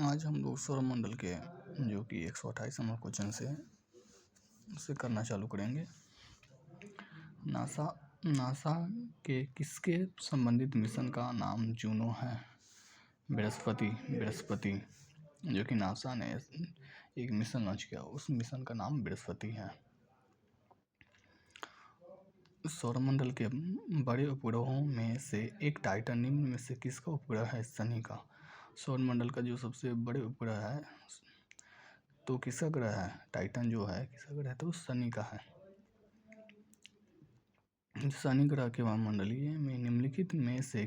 आज हम लोग सौरमंडल के जो कि 128 नंबर क्वेश्चन से उसे करना चालू करेंगे। नासा के किसके संबंधित मिशन का नाम जूनो है? बृहस्पति जो कि नासा ने एक मिशन लॉन्च किया, उस मिशन का नाम बृहस्पति है। सौरमंडल के बड़े उपग्रहों में से एक टाइटन निम्न में से किसका उपग्रह है? शनि का। सौरमंडल का जो सबसे बड़े उपग्रह है तो किसका ग्रह है? टाइटन जो है किसका ग्रह है? तो शनि का है। शनि ग्रह के वायुमंडलीय में निम्नलिखित में से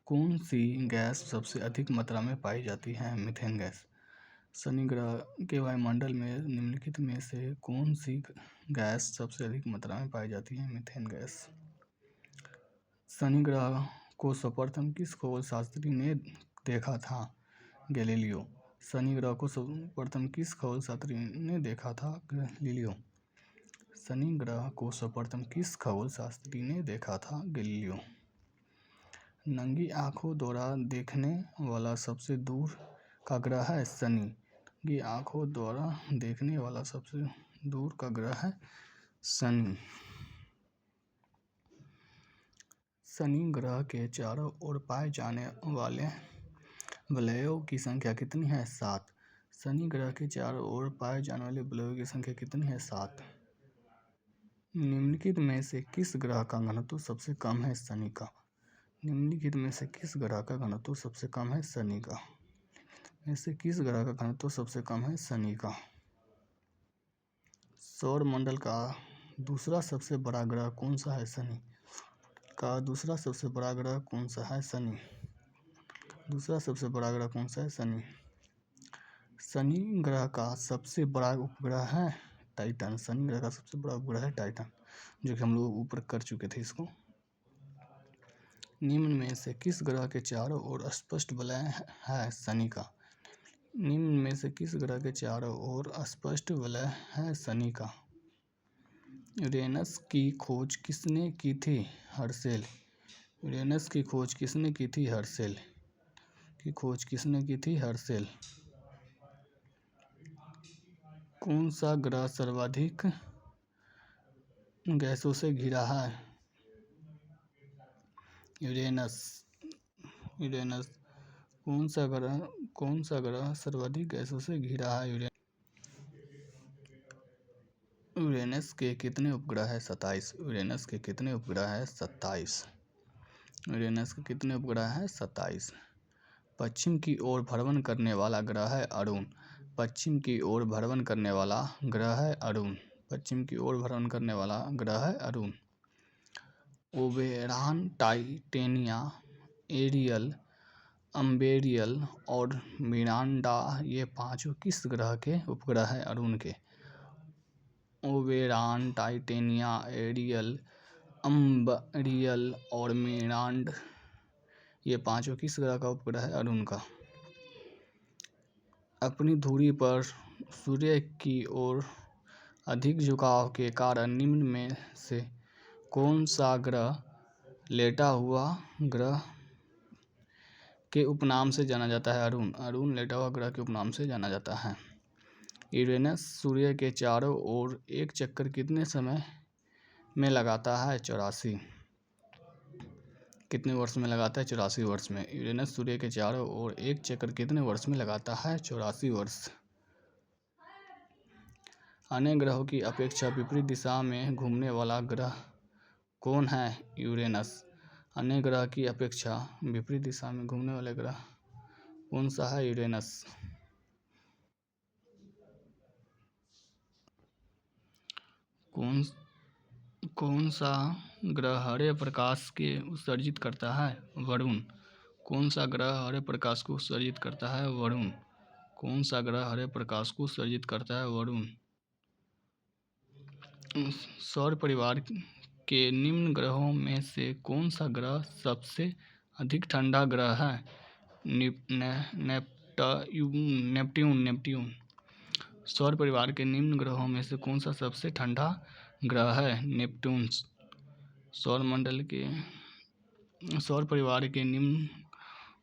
कौन सी गैस सबसे अधिक मात्रा में पाई जाती है? Methane gas. शनि ग्रह के वायुमंडल में निम्नलिखित में से कौन सी गैस सबसे अधिक मात्रा में पाई जाती है? Methane gas. शनि ग्रह को सर्वप्रथम किस खगोल शास्त्री ने देखा था? गैलीलियो। शनि ग्रह को सर्वप्रथम किस खगोल शास्त्री ने देखा था? गैलीलियो। शनि ग्रह को सर्वप्रथम किस खगोल शास्त्री ने देखा था? गैलीलियो। नंगी आंखों द्वारा देखने वाला सबसे दूर का ग्रह है? शनि। नंगी आंखों द्वारा देखने वाला सबसे दूर का ग्रह है शनि। शनि ग्रह के चारों ओर पाए जाने वाले वलयों की संख्या कितनी है? 7। शनि ग्रह के चारों ओर पाए जाने वाले वलयों की संख्या कितनी है? 7। निम्नलिखित में से किस ग्रह का घनत्व सबसे कम है? शनि का। निम्नलिखित में से किस ग्रह का घनत्व सबसे कम है? शनि का। में से किस ग्रह का घनत्व सबसे कम है? शनि का। सौरमंडल का दूसरा सबसे बड़ा ग्रह कौन सा है? शनि का दूसरा सबसे बड़ा ग्रह कौन सा है? शनि। दूसरा सबसे बड़ा ग्रह कौन सा है? शनि। शनि ग्रह का सबसे बड़ा उपग्रह है टाइटन। शनि ग्रह का सबसे बड़ा उपग्रह है टाइटन, जो कि हम लोग ऊपर कर चुके थे इसको। निम्न में से किस ग्रह के चारों ओर स्पष्ट वलय है? शनि का। निम्न में से किस ग्रह के चारों ओर स्पष्ट वलय है? शनि का। यूरेनस की खोज किसने की थी? हर्शेल। यूरेनस की खोज किसने की थी? हर्शेल की खोज किसने की थी? हर्शेल। कौन सा ग्रह सर्वाधिक गैसों से घिरा है? यूरेनस। कौन सा ग्रह सर्वाधिक गैसों से घिरा है? यूरेनस के कितने उपग्रह है? 27। यूरेनस के कितने उपग्रह है? 27। यूरेनस के कितने उपग्रह है? 27। पश्चिम की ओर भ्रमण करने वाला ग्रह है अरुण। पश्चिम की ओर भ्रमण करने वाला ग्रह है अरुण। पश्चिम की ओर भ्रमण करने वाला ग्रह है अरुण। ओबेरॉन, टाइटेनिया, एरियल, अम्बेरियल और मिरांडा ये पांचों किस ग्रह के उपग्रह है? अरुण के। ओबेरॉन, टाइटेनिया, एरियल, अम्बेरियल और मिरांड ये पांचों किस ग्रह का उपग्रह है? अरुण का। अपनी धुरी पर सूर्य की ओर अधिक झुकाव के कारण निम्न में से कौन सा ग्रह लेटा हुआ ग्रह के उपनाम से जाना जाता है? अरुण लेटा हुआ ग्रह के उपनाम से जाना जाता है। यूरेनस सूर्य के चारों ओर एक चक्कर कितने समय में लगाता है? 84। कितने वर्ष में लगाता है? 84 वर्ष में। यूरेनस सूर्य के चारों ओर एक चक्कर कितने वर्ष में लगाता है? 84 वर्ष। अन्य ग्रहों की अपेक्षा विपरीत दिशा में घूमने वाला ग्रह कौन है? यूरेनस। अन्य ग्रह की अपेक्षा विपरीत दिशा में घूमने वाले ग्रह कौन सा है? यूरेनस। कौन सा ग्रह हरे प्रकाश के उत्सर्जित करता है? वरुण। कौन सा ग्रह हरे प्रकाश को उत्सर्जित करता है? वरुण। कौन सा ग्रह हरे प्रकाश को उत्सर्जित करता है? वरुण। सौर परिवार के निम्न ग्रहों में से कौन सा ग्रह सबसे अधिक ठंडा ग्रह है? नेपट्यून। सौर परिवार के निम्न ग्रहों में से कौन सा सबसे ठंडा ग्रह है? नेपट्यून। सौर परिवार के निम्न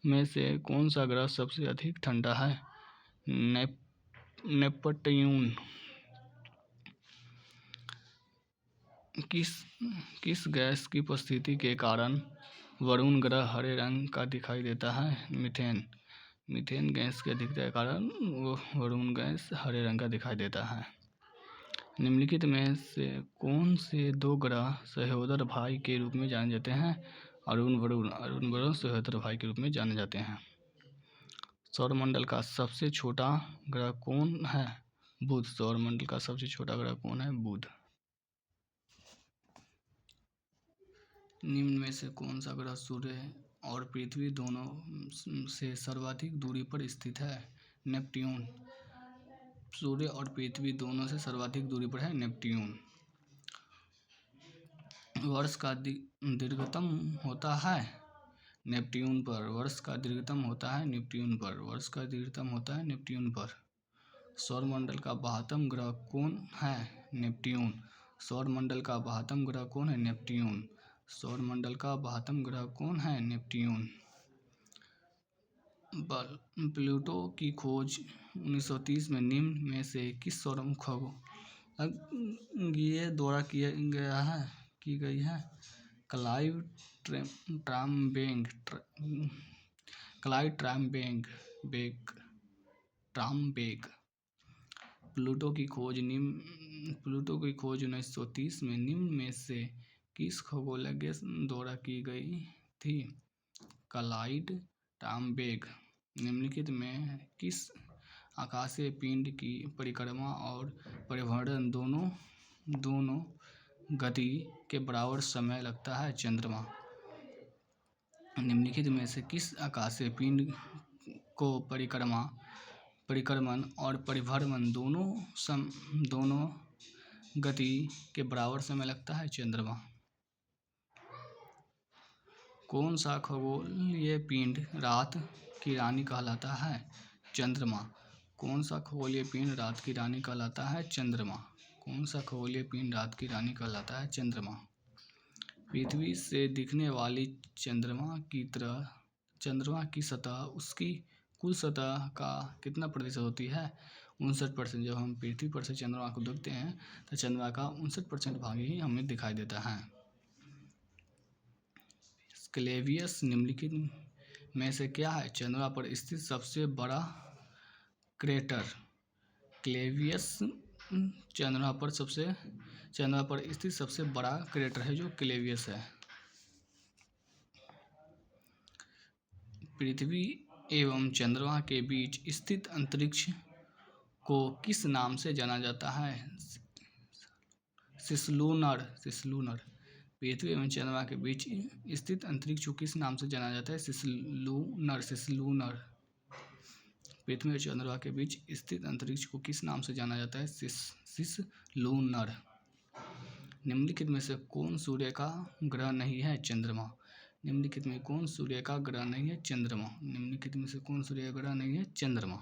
में से कौन सा ग्रह सबसे अधिक ठंडा है? नेपट्यून। किस गैस की उपस्थिति के कारण वरुण ग्रह हरे रंग का दिखाई देता है? मीथेन। मीथेन गैस की अधिकता के कारण वो वरुण गैस हरे रंग का दिखाई देता है। निम्नलिखित में से कौन से दो ग्रह सहोदर भाई के रूप में जाने जाते हैं? अरुण वरुण सहोदर भाई के रूप में जाने जाते हैं। सौरमंडल का सबसे छोटा ग्रह कौन है? बुध। सौरमंडल का सबसे छोटा ग्रह कौन है? बुध। निम्न में से कौन सा ग्रह सूर्य और पृथ्वी दोनों से सर्वाधिक दूरी पर स्थित है? नेपट्यून। सूर्य और पृथ्वी दोनों से सर्वाधिक दूरी पर है नेपट्यून। वर्ष का दीर्घतम होता है नेपट्यून पर। वर्ष का दीर्घतम होता है नेपट्यून पर। वर्ष का दीर्घतम होता है नेपट्यून पर। सौरमंडल का 72वां ग्रह कौन है? नेपट्यून। सौरमंडल का 72वां ग्रह कौन है? नेपट्यून। सौरमंडल का 72वां ग्रह कौन है? नेपट्यून। प्लूटो की खोज 1930 में निम्न में से किस खगोलज्ञ द्वारा की गई है? क्लाइव ट्राम्बेक। प्लूटो की खोज 1930 में निम्न में से किस खगोलज्ञ द्वारा की गई थी? क्लाइव ट्राम्बेक। निम्नलिखित में किस आकाशीय पिंड की परिक्रमा और परिभ्रमण दोनों गति के बराबर समय लगता है? चंद्रमा। निम्नलिखित में से किस आकाशीय पिंड को परिक्रमण और परिभ्रमण दोनों गति के बराबर समय लगता है? चंद्रमा। कौन सा खगोलीय पिंड रात की रानी कहलाता है? चंद्रमा। कौन सा खगोलीय पिंड रात की रानी कहलाता है? चंद्रमा। कौन सा खगोलीय पिंड रात की रानी कहलाता है? चंद्रमा। पृथ्वी से दिखने वाली चंद्रमा की सतह उसकी कुल सतह का कितना प्रतिशत होती है? 59%। जब हम पृथ्वी पर से चंद्रमा को देखते हैं तो चंद्रमा का 59% भाग ही हमें दिखाई देता है। क्लेवियस निम्नलिखित में से क्या है? चंद्रमा पर स्थित सबसे बड़ा क्रेटर। क्लेवियस चंद्रमा पर स्थित सबसे बड़ा क्रेटर है जो क्लेवियस है। पृथ्वी एवं चंद्रमा के बीच स्थित अंतरिक्ष को किस नाम से जाना जाता है? सिसलूनर। पृथ्वी एवं चंद्रमा के बीच स्थित अंतरिक्ष को किस नाम से जाना जाता है? सिसलूनर। पृथ्वी और चंद्रमा के बीच स्थित अंतरिक्ष को किस नाम से जाना जाता है? सिसलूनर। निम्नलिखित में से कौन सूर्य का ग्रह नहीं है? चंद्रमा। निम्नलिखित में कौन सूर्य का ग्रह नहीं है? चंद्रमा। निम्नलिखित में से कौन सूर्य का ग्रह नहीं है? चंद्रमा।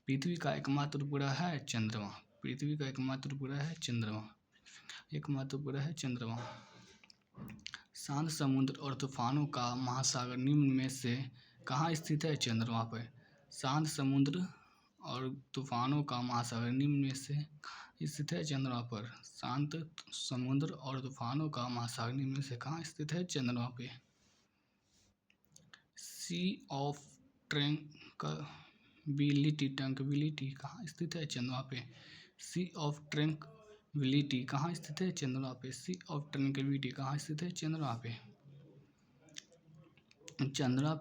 पृथ्वी का एकमात्र उपग्रह है? चंद्रमा। पृथ्वी का एकमात्र उपग्रह है? चंद्रमा। एकमात्र उपग्रह है? चंद्रमा। शांत समुद्र और तूफानों का महासागर निम्न में से कहाँ स्थित है? चंद्रमा पर। शांत समुद्र और तूफानों का महासागर निम्न में से स्थित है? चंद्रमा पर। शांत समुद्र और तूफानों का महासागर निम्न में से कहाँ स्थित है? चंद्रमा पे। सी ऑफ ट्रैंक्विलिटी कहाँ स्थित है? चंद्रमा पे। सी ऑफ ट्रैंक्विलिटी कहाँ स्थित है? चंद्रमा पे। सी ऑफ ट्रैंक्विलिटी कहाँ स्थित है? चंद्रमा पे। चंद्रमा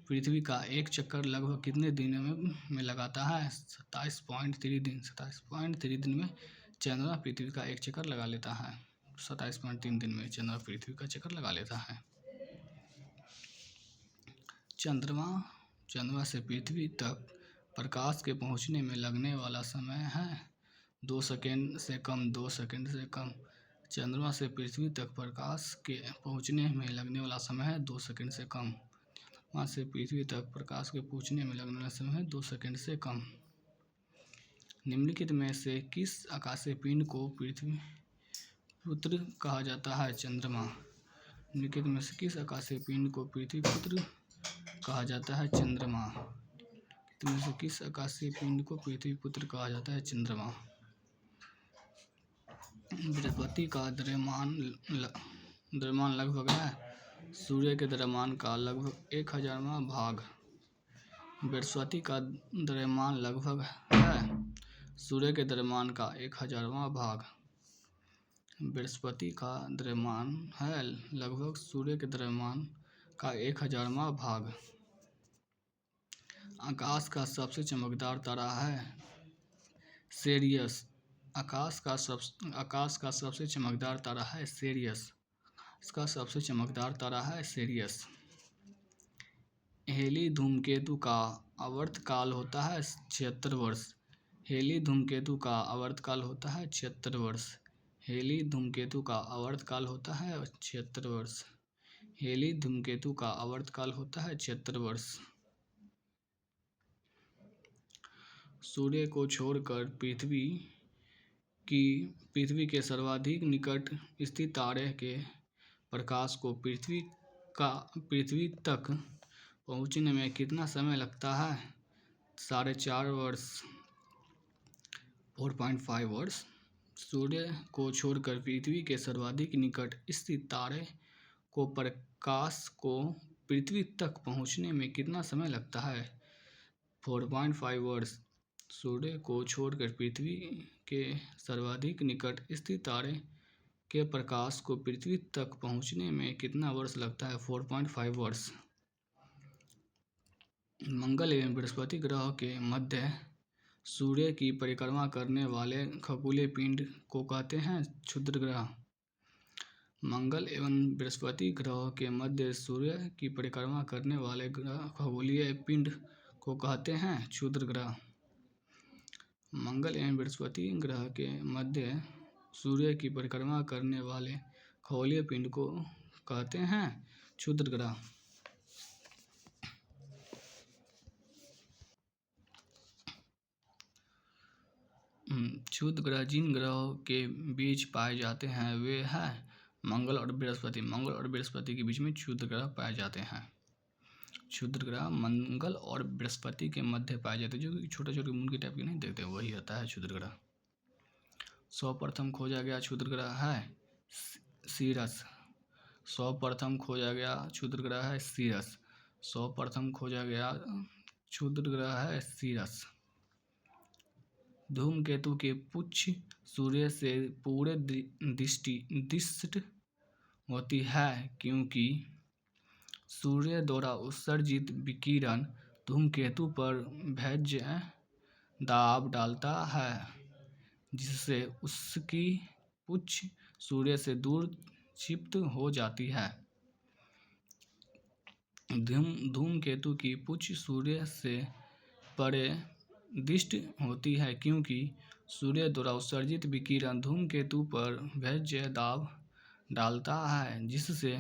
पृथ्वी का एक चक्कर लगभग कितने दिनों में लगाता है? 27.3 दिन। 27.3 दिन में चंद्रमा पृथ्वी का एक चक्कर लगा लेता है। 27.3 दिन में चंद्रमा पृथ्वी का चक्कर लगा लेता है। चंद्रमा से पृथ्वी तक प्रकाश के पहुंचने में लगने वाला समय है 2 सेकंड से कम। 2 सेकंड से कम। चंद्रमा से पृथ्वी तक प्रकाश के पहुंचने में लगने वाला समय है 2 सेकंड से कम। चंद्रमा से पृथ्वी तक प्रकाश के पहुंचने में लगने वाला समय है 2 सेकंड से कम। निम्नलिखित में से किस आकाशीय पिंड को पृथ्वी पुत्र कहा जाता है? चंद्रमा। निम्नलिखित में से किस आकाशीय पिंड को पृथ्वी पुत्र कहा जाता है? चंद्रमा। में से किस आकाशीय पिंड को पृथ्वी पुत्र कहा जाता है? चंद्रमा। बृहस्पति का द्रव्यमान लगभग है सूर्य के द्रव्यमान का लगभग 1000वां भाग। बृहस्पति का द्रव्यमान लगभग है सूर्य के द्रव्यमान का 1000वां भाग। बृहस्पति का द्रव्यमान है लगभग सूर्य के द्रव्यमान का 1000वां भाग। आकाश का सबसे चमकदार तारा है सिरियस। आकाश का सबसे चमकदार तारा है सिरियस। इसका सबसे चमकदार तारा है सिरियस। हेली धूमकेतु का आवर्तकाल होता है 76 वर्ष। हेली धूमकेतु का आवर्तकाल होता है 76 वर्ष। हेली धूमकेतु का आवर्तकाल होता है 76 वर्ष। हेली धूमकेतु का आवर्तकाल होता है 76 वर्ष। सूर्य को छोड़कर पृथ्वी के सर्वाधिक निकट स्थित तारे के प्रकाश को पृथ्वी तक पहुंचने में कितना समय लगता है? 4.5 वर्ष, 4.5 वर्ष। सूर्य को छोड़कर पृथ्वी के सर्वाधिक निकट स्थित तारे को प्रकाश को पृथ्वी तक पहुंचने में कितना समय लगता है? 4.5 वर्ष। सूर्य को छोड़कर पृथ्वी के सर्वाधिक निकट स्थित तारे के प्रकाश को पृथ्वी तक पहुंचने में कितना वर्ष लगता है? 4.5 वर्ष। मंगल एवं बृहस्पति ग्रह के मध्य सूर्य की परिक्रमा करने वाले खगोलीय पिंड को कहते हैं क्षुद्र ग्रह। मंगल एवं बृहस्पति ग्रह के मध्य सूर्य की परिक्रमा करने वाले खगोलीय पिंड को कहते हैं क्षुद्र ग्रह। मंगल एवं बृहस्पति ग्रह के मध्य सूर्य की परिक्रमा करने वाले खगोलीय पिंड को कहते हैं क्षुद्र ग्रह। क्षुद्र ग्रह जिन ग्रहों के बीच पाए जाते हैं वे हैं मंगल और बृहस्पति। मंगल और बृहस्पति के बीच में क्षुद्र ग्रह पाए जाते हैं। क्षुद्र ग्रह मंगल और बृहस्पति के मध्य पाए जाते हैं, जो छोटे छोटे मून की टाइप के नहीं देखते, वही होता है क्षुद्र ग्रह। सर्वप्रथम खोजा गया क्षुद्र ग्रह है सीरस। सर्वप्रथम खोजा गया क्षुद्र ग्रह है सीरस। सर्वप्रथम खोजा गया क्षुद्र ग्रह है सीरस। धूमकेतु के पुच्छ सूर्य से पूरे दिष्ट होती है क्योंकि सूर्य द्वारा उत्सर्जित विकिरण धूमकेतु पर बाह्य दाब डालता है जिससे उसकी पुच्छ सूर्य से दूर क्षिप्त हो जाती है। धूमकेतु की पुच्छ सूर्य से परे दिष्ट होती है क्योंकि सूर्य द्वारा उत्सर्जित विकिरण धूमकेतु पर बाह्य दाब डालता है जिससे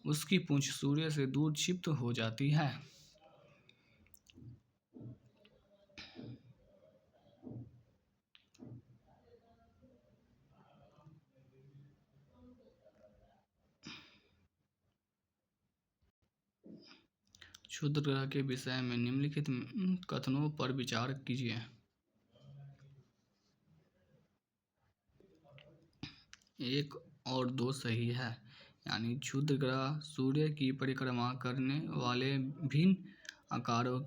उसकी पूंछ सूर्य से दूर क्षिप्त हो जाती है। क्षुद्र ग्रह के विषय में निम्नलिखित कथनों पर विचार कीजिए। 1 और 2 सही है, यानी क्षुद्र ग्रह सूर्य की परिक्रमा करने वाले भिन्न आकारों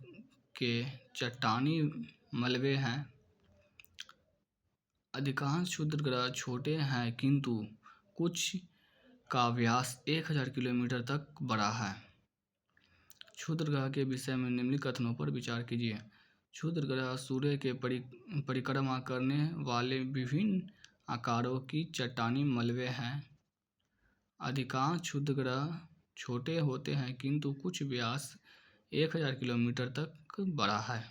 के चट्टानी मलबे हैं। अधिकांश क्षुद्र ग्रह छोटे हैं किंतु कुछ का व्यास 1000 किलोमीटर तक बड़ा है। क्षुद्र ग्रह के विषय में निम्नलिखित कथनों पर विचार कीजिए। क्षुद्र ग्रह सूर्य के परिक्रमा करने वाले विभिन्न आकारों की चट्टानी मलबे हैं। अधिकांश क्षुद्र ग्रह छोटे होते हैं किंतु कुछ व्यास 1000 किलोमीटर तक बड़ा है।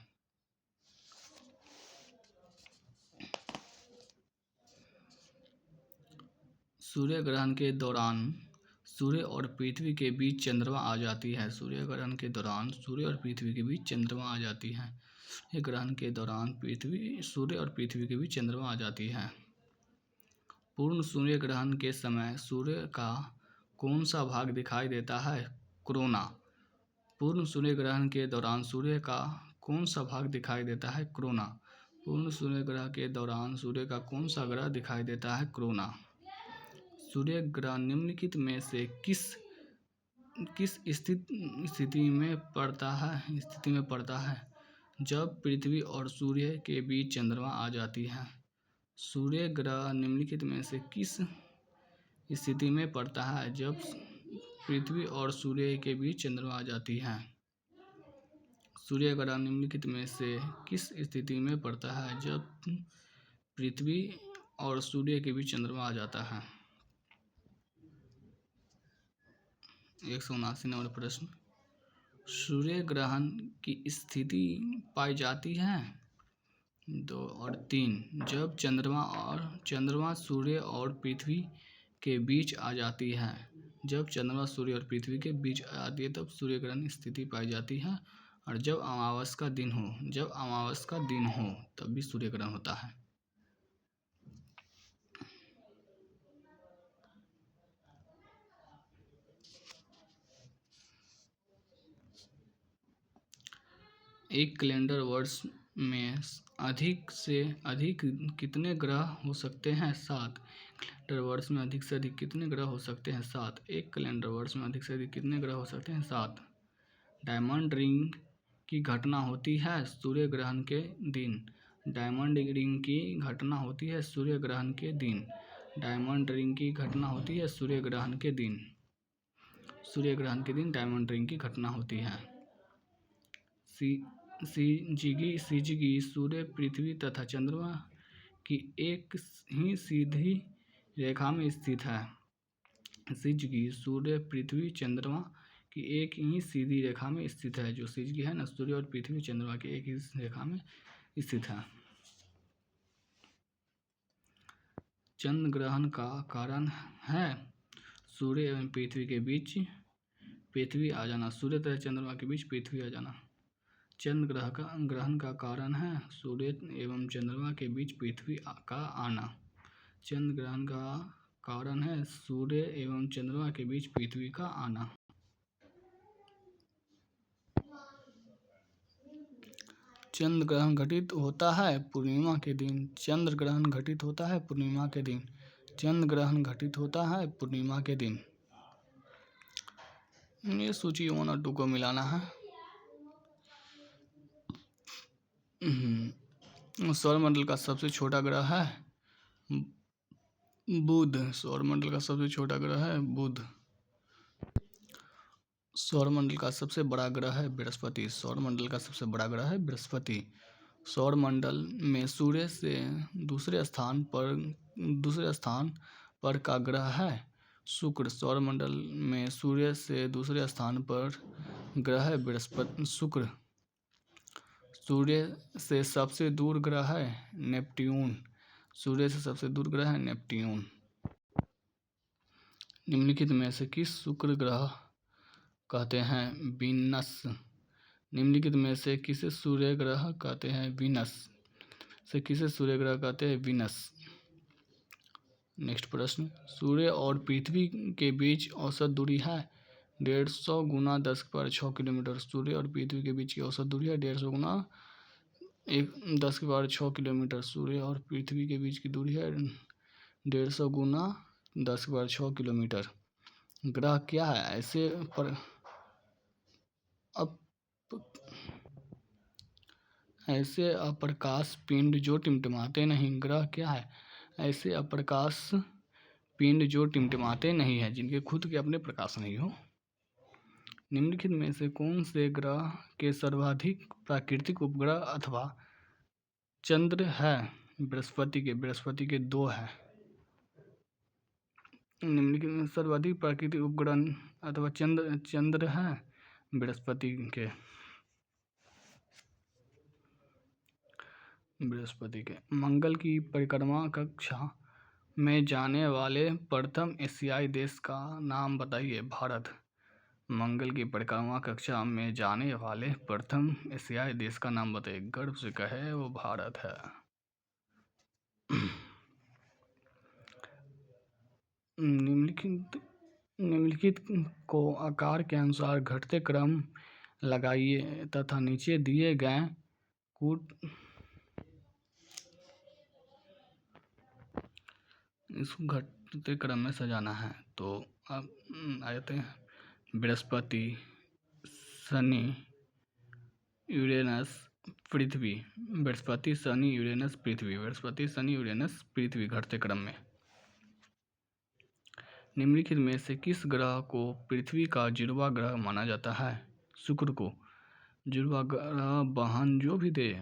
सूर्य ग्रहण के दौरान सूर्य और पृथ्वी के बीच चंद्रमा आ जाती है। सूर्य ग्रहण के दौरान सूर्य और पृथ्वी के बीच चंद्रमा आ जाती है। सूर्य ग्रहण के दौरान सूर्य और पृथ्वी के बीच चंद्रमा आ जाती है। पूर्ण सूर्य ग्रहण के समय सूर्य का कौन सा भाग दिखाई देता है? कोरोना। पूर्ण सूर्य ग्रहण के दौरान सूर्य का कौन सा भाग दिखाई देता है? कोरोना। पूर्ण सूर्य ग्रहण के दौरान सूर्य का कौन सा ग्रह दिखाई देता है? कोरोना। सूर्य ग्रहण निम्नलिखित में से किस स्थिति में पड़ता है? जब पृथ्वी और सूर्य के बीच चंद्रमा आ जाती है। सूर्य ग्रह निम्नलिखित में से किस स्थिति में पड़ता है? जब पृथ्वी और सूर्य के बीच चंद्रमा आ जाती है। सूर्य ग्रह निम्नलिखित में से किस स्थिति में पड़ता है? जब पृथ्वी और सूर्य के बीच चंद्रमा आ जाता है। 179 नंबर प्रश्न। सूर्य ग्रहण की स्थिति पाई जाती है 2 और 3 जब चंद्रमा सूर्य और पृथ्वी के बीच आ जाती है। जब चंद्रमा सूर्य और पृथ्वी के बीच आ जाती है तब सूर्य ग्रहण स्थिति पाई जाती है। और जब अमावस का दिन हो तब भी सूर्य ग्रहण होता है। एक कैलेंडर वर्ष में अधिक से अधिक कितने ग्रह हो सकते हैं? 7। कैलेंडर वर्ष में अधिक से अधिक कितने ग्रह हो सकते हैं? 7। एक कैलेंडर वर्ष में अधिक से अधिक कितने ग्रह हो सकते हैं? 7। डायमंड रिंग की घटना होती है सूर्य ग्रहण के दिन। डायमंड रिंग की घटना होती है सूर्य ग्रहण के दिन। डायमंड रिंग की घटना होती है सूर्य ग्रहण के दिन। सूर्य ग्रहण के दिन डायमंड रिंग की घटना होती है। सिजगी सूर्य पृथ्वी तथा चंद्रमा की एक ही सीधी रेखा में स्थित है। सिजगी सूर्य पृथ्वी चंद्रमा की एक ही सीधी रेखा में स्थित है। जो सिजगी है ना, सूर्य और पृथ्वी चंद्रमा की एक ही रेखा में स्थित है। चंद्र ग्रहण का कारण है सूर्य एवं पृथ्वी के बीच पृथ्वी आ जाना। सूर्य तथा चंद्रमा के बीच पृथ्वी आ जाना। चंद्र ग्रहण का कारण है सूर्य एवं चंद्रमा के बीच पृथ्वी का आना। चंद्र ग्रहण का कारण है सूर्य एवं चंद्रमा के बीच पृथ्वी का आना। चंद्र ग्रहण घटित होता है पूर्णिमा के दिन। चंद्र ग्रहण घटित होता है पूर्णिमा के दिन। चंद्र ग्रहण घटित होता है पूर्णिमा के दिन। ये सूची 1 और 2 को मिलाना है। सौरमंडल का सबसे छोटा ग्रह है बुध। सौरमंडल का सबसे छोटा ग्रह है बुध। सौरमंडल का सबसे बड़ा ग्रह है बृहस्पति। सौरमंडल का सबसे बड़ा ग्रह है बृहस्पति। सौरमंडल में सूर्य से दूसरे स्थान पर का ग्रह है शुक्र। सौरमंडल में सूर्य से दूसरे स्थान पर ग्रह है बृहस्पति शुक्र। सूर्य से सबसे दूर ग्रह है नेपट्यून। सूर्य से सबसे दूर ग्रह है नेपट्यून। निम्नलिखित में से किस शुक्र ग्रह कहते हैं? वीनस। निम्नलिखित में से किसे सूर्य ग्रह कहते हैं? वीनस। से किसे सूर्य ग्रह कहते हैं? वीनस। नेक्स्ट प्रश्न। सूर्य और पृथ्वी के बीच औसत दूरी है 150 गुना 10⁻6 किलोमीटर। सूर्य और पृथ्वी के बीच की औसत दूरी है 150 गुना 10⁻6 किलोमीटर। सूर्य और पृथ्वी के बीच की दूरी है 150 गुना 10⁻6 किलोमीटर। ग्रह क्या है? ऐसे अप्रकाश पिंड जो टिमटिमाते नहीं। ग्रह क्या है? ऐसे अप्रकाश पिंड जो टिमटिमाते नहीं है, जिनके खुद के अपने प्रकाश नहीं हो। निम्नलिखित में से कौन से ग्रह के सर्वाधिक प्राकृतिक उपग्रह अथवा चंद्र है? बृहस्पति के 2 है। निम्नलिखित में सर्वाधिक प्राकृतिक उपग्रह अथवा चंद्र है बृहस्पति के। मंगल की परिक्रमा कक्षा में जाने वाले प्रथम एशियाई देश का नाम बताइए। भारत। मंगल की परिक्रमा कक्षा में जाने वाले प्रथम एशियाई देश का नाम बताइए। गर्व से कहे वो भारत है। निम्नलिखित निम्नलिखित को आकार के अनुसार घटते क्रम लगाइए तथा नीचे दिए गए कूट इसको घटते क्रम में सजाना है। तो अब आ जाते हैं बृहस्पति, शनि, यूरेनस, पृथ्वी। बृहस्पति, शनि, यूरेनस, पृथ्वी। बृहस्पति, शनि, यूरेनस, पृथ्वी घटते क्रम में। निम्नलिखित में से किस ग्रह को पृथ्वी का जुड़वा ग्रह माना जाता है? शुक्र को जुड़वा ग्रह वाहन जो भी दे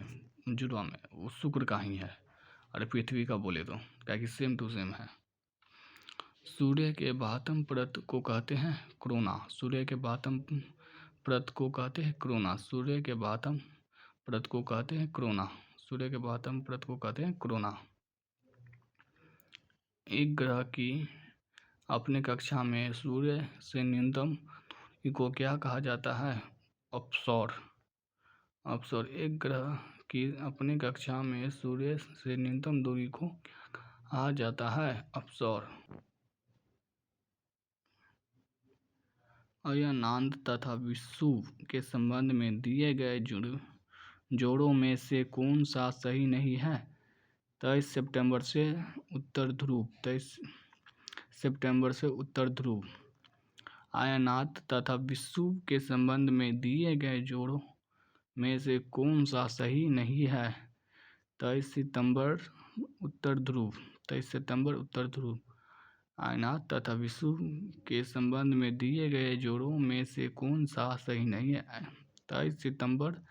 जुड़वा में वो शुक्र का ही है, और पृथ्वी का बोले तो क्या कि सेम टू सेम है। सूर्य के बाह्यतम परत को कहते हैं कोरोना। सूर्य के बाह्यतम परत को कहते हैं कोरोना। सूर्य के बाह्यतम परत को कहते हैं कोरोना। सूर्य के बाह्यतम परत को कहते हैं कोरोना। एक ग्रह की अपने कक्षा में सूर्य से न्यूनतम दूरी को क्या कहा जाता है? अपसौर। अपसौर। एक ग्रह की अपने कक्षा में सूर्य से न्यूनतम दूरी को कहा जाता है अपसौर। अयनांत तथा विषुव के संबंध में दिए गए जोड़ों में से कौन सा सही नहीं है? 23 सितंबर से उत्तर ध्रुव। 23 सितंबर से उत्तर ध्रुव। अयनांत तथा विषुव के संबंध में दिए गए जोड़ों में से कौन सा सही नहीं है? 23 सितंबर उत्तर ध्रुव। 23 सितंबर उत्तर ध्रुव। अयनांत तथा विषुव के संबंध में दिए गए जोड़ों में से कौन सा सही नहीं है? 23 सितंबर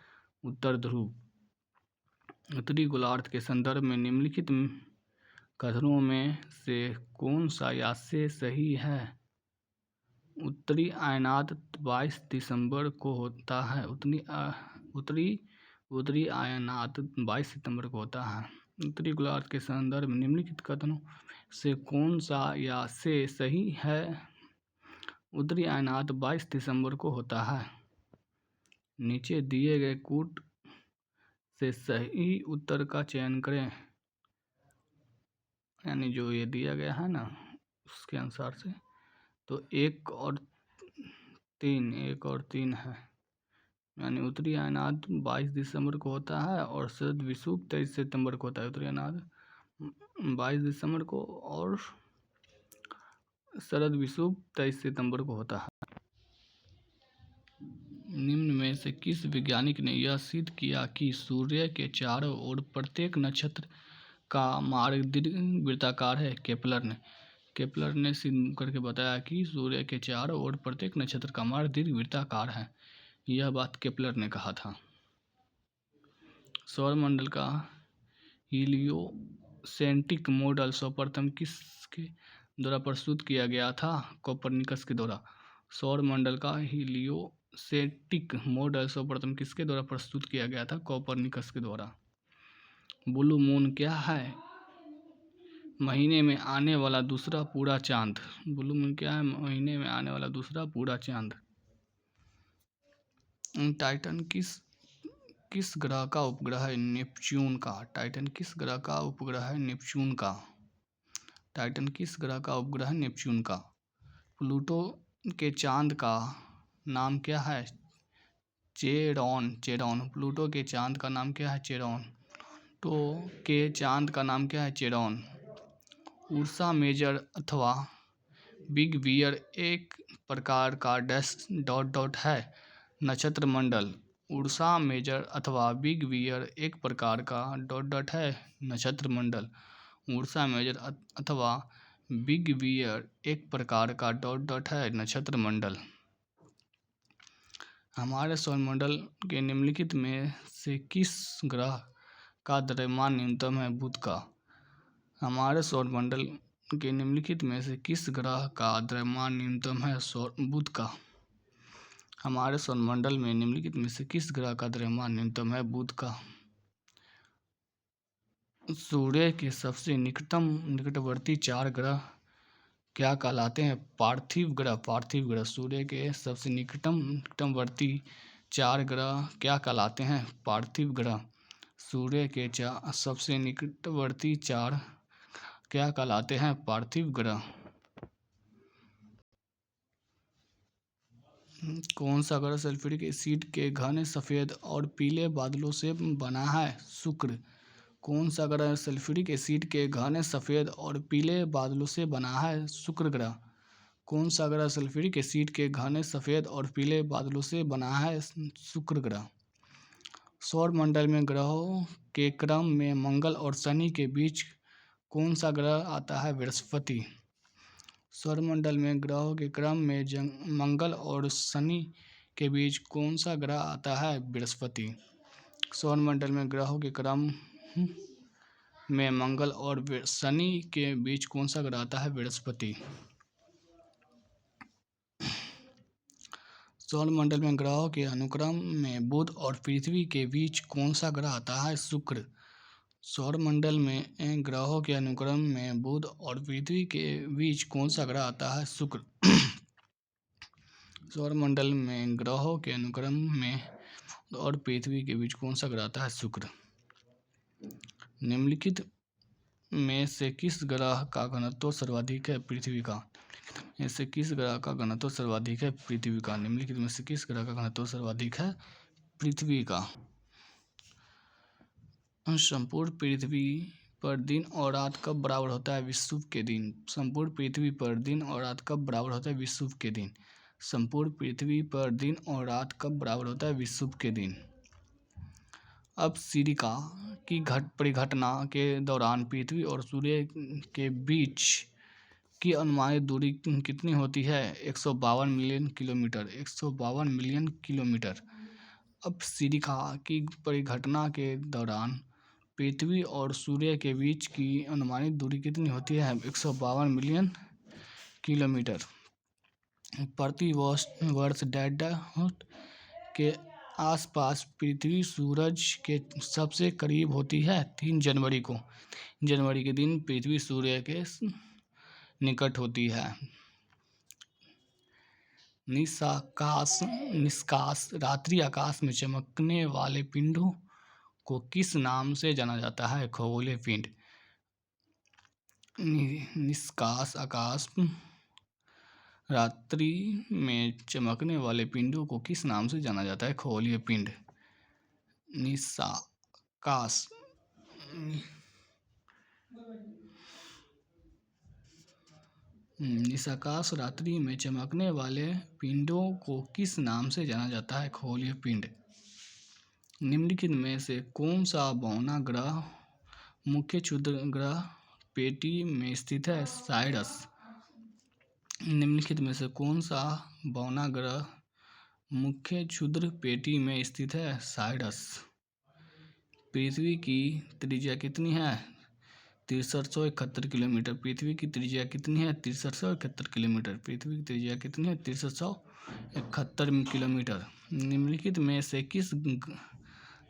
उत्तर ध्रुव। उत्तरी गोलार्ध के संदर्भ में निम्नलिखित कथनों में से कौन सा यास्य सही है? उत्तरी अयनांत 22 दिसंबर को होता है। उत्तरी अयनांत 22 सितंबर को होता है। उत्तरी गोलार्ध के संदर्भ में निम्नलिखित कथनों से कौन सा यास्य सही है? उत्तरी अयनांत 22 दिसंबर को होता है। नीचे दिए गए कूट से सही उत्तर का चयन करें। यानी जो ये दिया गया है ना उसके अनुसार से, तो 1 और 3 है। यानी उत्तरी अयनांत 22 दिसंबर को होता है और शरद विषुव 23 सितंबर को होता है। उत्तरी अयनांत 22 दिसंबर को और शरद विषुव 23 सितंबर को होता है। निम्न में से किस वैज्ञानिक ने यह सिद्ध किया कि सूर्य के चारों ओर प्रत्येक नक्षत्र का मार्ग दीर्घवृत्ताकार है? केपलर ने सिद्ध करके बताया कि सूर्य के चारों ओर प्रत्येक नक्षत्र का मार्ग दीर्घवृत्ताकार है। यह बात केपलर ने कहा था। सौरमंडल का हीलियोसेंट्रिक मॉडल सर्वप्रथम किसके द्वारा प्रस्तुत किया गया था? कोपरनिकस के द्वारा। सौरमंडल का हीलियोसेंट्रिक मॉडल सर्वप्रथम किसके द्वारा प्रस्तुत किया गया था? कोपरनिकस के द्वारा। ब्लू मून क्या है? महीने में आने वाला दूसरा पूरा चांद। ब्लू मून क्या है? महीने में आने वाला दूसरा पूरा चांद। टाइटन किस ग्रह का उपग्रह है? नेपच्यून का। टाइटन किस ग्रह का उपग्रह है? नेपच्यून का। टाइटन किस ग्रह का उपग्रह है? नेपच्यून का। प्लूटो के चांद का नाम क्या है? चेरॉन। प्लूटो के चांद का नाम क्या है? चेरॉन। प्लूटो के चांद का नाम क्या है? चेरॉन। उर्सा मेजर अथवा बिग बियर एक प्रकार का डॉट है? नक्षत्र मंडल। उर्सा मेजर अथवा बिग बियर एक प्रकार का डॉट है? नक्षत्र मंडल। उर्सा मेजर अथवा बिग बियर एक प्रकार का डॉट है? नक्षत्र मंडल। हमारे सौरमंडल के निम्नलिखित में से किस ग्रह का द्रव्यमान न्यूनतम है? बुध का। हमारे सौरमंडल के निम्नलिखित में से किस ग्रह का द्रव्यमान न्यूनतम है? बुध का। हमारे सौरमंडल में निम्नलिखित में से किस ग्रह का द्रव्यमान न्यूनतम है? बुध का। सूर्य के सबसे निकटवर्ती 4 ग्रह क्या कहलाते हैं? पार्थिव ग्रह। सूर्य के सबसे निकटवर्ती 4 ग्रह क्या कहलाते हैं? पार्थिव ग्रह। सूर्य के सबसे निकटवर्ती 4 क्या कहलाते हैं? पार्थिव ग्रह। कौन सा ग्रह सल्फ्यूरिक एसिड के घने सफ़ेद और पीले बादलों से बना है? शुक्र। कौन सा ग्रह सल्फ्यूरिक एसिड के घने सफ़ेद और पीले बादलों से बना है? शुक्र ग्रह। कौन सा ग्रह सल्फ्यूरिक एसिड के घने सफ़ेद और पीले बादलों से बना है? शुक्र ग्रह। सौरमंडल में ग्रहों के क्रम में मंगल और शनि के बीच कौन सा ग्रह आता है? बृहस्पति। सौरमंडल में ग्रहों के क्रम में मंगल और शनि के बीच कौन सा ग्रह आता है? बृहस्पति। सौरमंडल में ग्रहों के क्रम में मंगल और शनि के बीच कौन सा ग्रह आता है? बृहस्पति। सौरमंडल में ग्रहों के अनुक्रम में बुध और पृथ्वी के बीच कौन सा ग्रह आता है? शुक्र। सौरमंडल में ग्रहों के अनुक्रम में बुध और पृथ्वी के बीच कौन सा ग्रह आता है? शुक्र। सौरमंडल में ग्रहों के अनुक्रम में बुध और पृथ्वी के बीच कौन सा ग्रह आता है? शुक्र। निम्नलिखित में से किस ग्रह का घनत्व सर्वाधिक है? पृथ्वी का। ऐसे किस ग्रह का घनत्व सर्वाधिक है? पृथ्वी का। निम्नलिखित में से किस ग्रह का घनत्व सर्वाधिक है? पृथ्वी का। संपूर्ण पृथ्वी पर दिन और रात कब बराबर होता है? विषुव के दिन। संपूर्ण पृथ्वी पर दिन और रात कब बराबर होता है? विषुव के दिन। संपूर्ण पृथ्वी पर दिन और रात कब बराबर होता है? विषुव के दिन। अब सिलिका की परिघटना के दौरान पृथ्वी और सूर्य के बीच की अनुमानित दूरी कितनी होती है? 152 मिलियन किलोमीटर। 152 million kilometre. अब सिलिका की परिघटना के दौरान पृथ्वी और सूर्य के बीच की अनुमानित दूरी कितनी होती है? 152 मिलियन किलोमीटर। प्रति वर्ष डैट के आसपास पृथ्वी सूरज के सबसे करीब होती है? 3 जनवरी को। जनवरी के दिन पृथ्वी सूर्य के निकट होती है। निष्काश रात्रि आकाश में चमकने वाले पिंडों को किस नाम से जाना जाता है? खगोलीय पिंड। निष्काश आकाश रात्रि में चमकने वाले पिंडों को किस नाम से जाना जाता है? खगोलीय पिंड। निष्काश निष्काश रात्रि में चमकने वाले पिंडों को किस नाम से जाना जाता है? खगोलीय पिंड। निम्नलिखित में से कौन सा बौना ग्रह मुख्य क्षुद्र ग्रह पेटी में स्थित है? साइरस। निम्नलिखित में से कौन सा बौना ग्रह मुख्य क्षुद्र पेटी में स्थित है? साइरस। पृथ्वी की त्रिज्या कितनी है? 6371 किलोमीटर। पृथ्वी की त्रिज्या कितनी है? 6371 किलोमीटर। पृथ्वी की त्रिज्या कितनी है? 6371 किलोमीटर। निम्नलिखित में से किस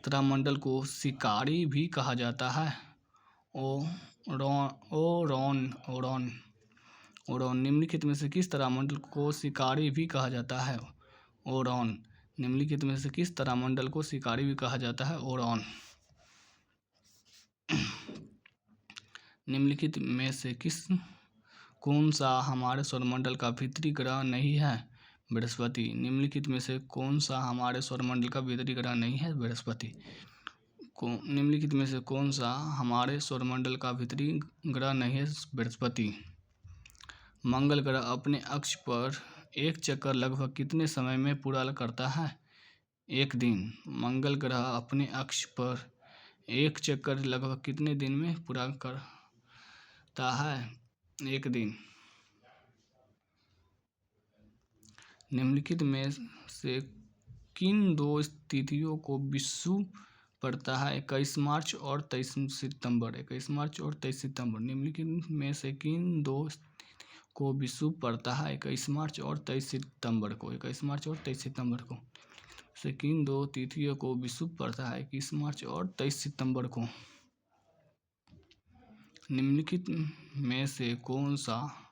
तारामंडल को शिकारी भी कहा जाता है? ओरोन। निम्नलिखित में से किस तारामंडल को शिकारी भी कहा जाता है? ओरोन। निम्नलिखित में से किस तारामंडल को शिकारी भी कहा जाता है? ओरोन। निम्नलिखित में से कौन सा हमारे सौरमंडल का भीतरी ग्रह नहीं है? बृहस्पति। निम्नलिखित में से कौन सा हमारे सौरमंडल का भीतरी ग्रह नहीं है? बृहस्पति। निम्नलिखित में से कौन सा हमारे सौरमंडल का भीतरी ग्रह नहीं है? बृहस्पति। मंगल ग्रह अपने अक्ष पर एक चक्कर लगभग कितने समय में पूरा करता है? 1 दिन। मंगल ग्रह अपने अक्ष पर एक चक्कर लगभग कितने दिन में पूरा करता है? 1 दिन। निम्नलिखित में से किन 2 तिथियों को विषुव पड़ता है? 21 मार्च और 23 सितंबर। 21 मार्च और 23 सितंबर। निम्नलिखित में से किन 2 को विषुव पड़ता है? 21 मार्च और 23 सितंबर को। 21 मार्च और 23 सितंबर को। से किन 2 तिथियों को विषुव पड़ता है? 21 मार्च और 23 सितंबर को। निम्नलिखित में से कौन सा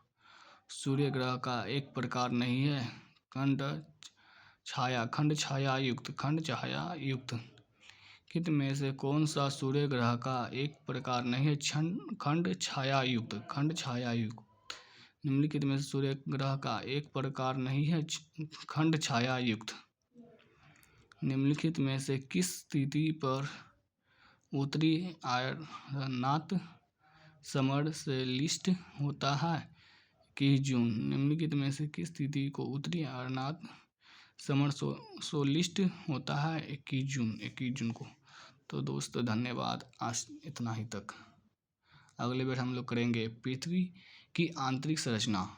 सूर्य ग्रह का एक प्रकार नहीं है? खंड छाया युक्त। निम्नलिखित में से कौन सा सूर्य ग्रह का एक प्रकार नहीं है? खंड छाया युक्त। निम्नलिखित में से सूर्य ग्रह का एक प्रकार नहीं है खंड छाया युक्त। निम्नलिखित में से किस तिथि पर उत्तरी आयरनाथ समरसेलिस्ट होता है? 21 जून। निम्नलिखित में से किस तिथि को उत्तरी आयरनाथ समरसोलिस्ट होता है? 21 जून को। तो दोस्तों धन्यवाद, आज इतना ही तक। अगले बार हम लोग करेंगे पृथ्वी की आंतरिक संरचना।